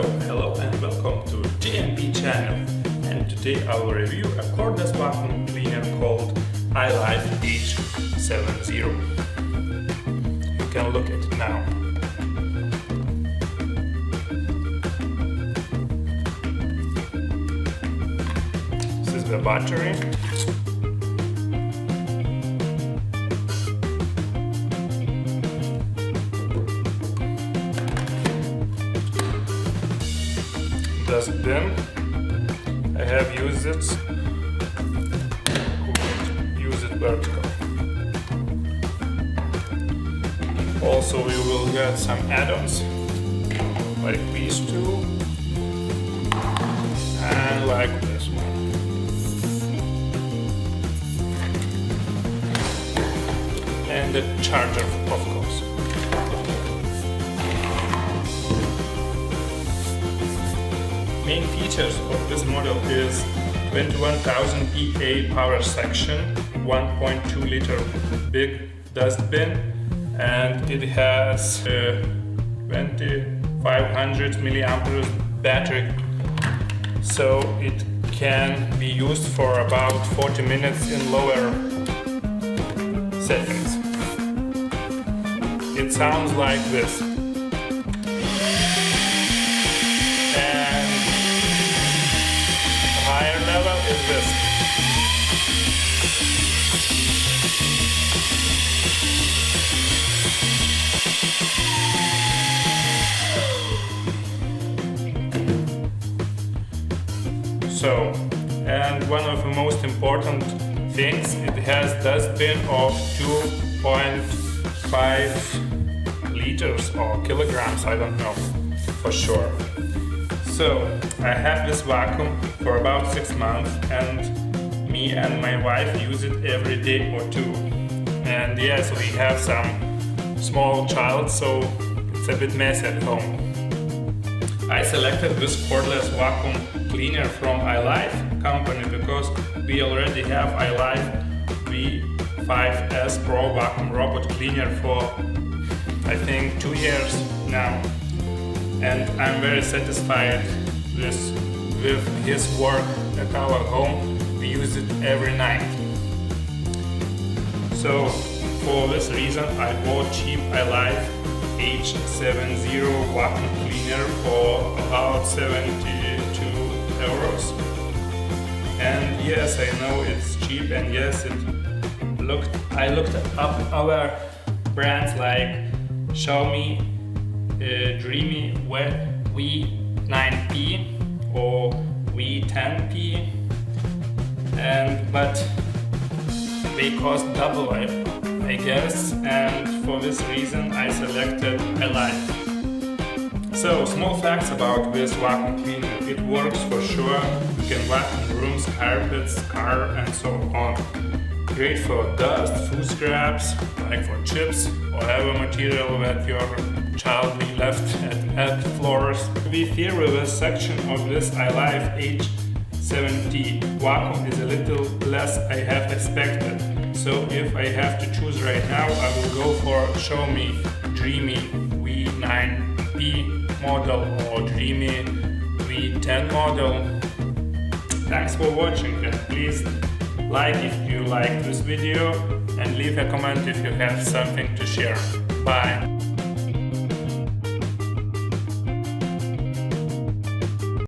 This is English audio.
So hello and welcome to DMP channel, and today I will review a cordless vacuum cleaner called ILIFE H70. You can look at it now. This is the battery. Dustbin. I have used it. Use it vertical. Also, we will get some add-ons like these two and like this one. And the charger, of course. Main features of this model is 21,000 PA power section, 1.2 liter big dustbin, and it has a 2500 milliamp battery, so it can be used for about 40 minutes in lower settings. It sounds like this. Higher level is this. So, and one of the most important things, it has dustbin of 2.5 liters or kilograms, I don't know for sure. So, I have this vacuum for about 6 months, and me and my wife use it every day or two. And yes, we have some small child, so it's a bit messy at home. I selected this cordless vacuum cleaner from ILIFE company because we already have ILIFE V5S Pro vacuum robot cleaner for I think 2 years now. And I'm very satisfied with his work at our home. We use it every night. So for this reason I bought cheap ILIFE H70 vacuum cleaner for about 72 euros. And yes, I know it's cheap, and yes, I looked up other brands like Xiaomi, Dreame V9P or V10P, but they cost double, I guess, and for this reason I selected ILIFE. So, small facts about this vacuum cleaner. It works for sure. You can vacuum rooms, carpets, car, and so on. Great for dust, food scraps, like for chips, whatever material that your child may left at floors. To be fair, with this section of this ILIFE H70 vacuum is a little less I have expected. So if I have to choose right now, I will go for Xiaomi Dreame V9P model or Dreame V10 model. Thanks for watching, and please like if you like this video and leave a comment if you have something to share. Bye!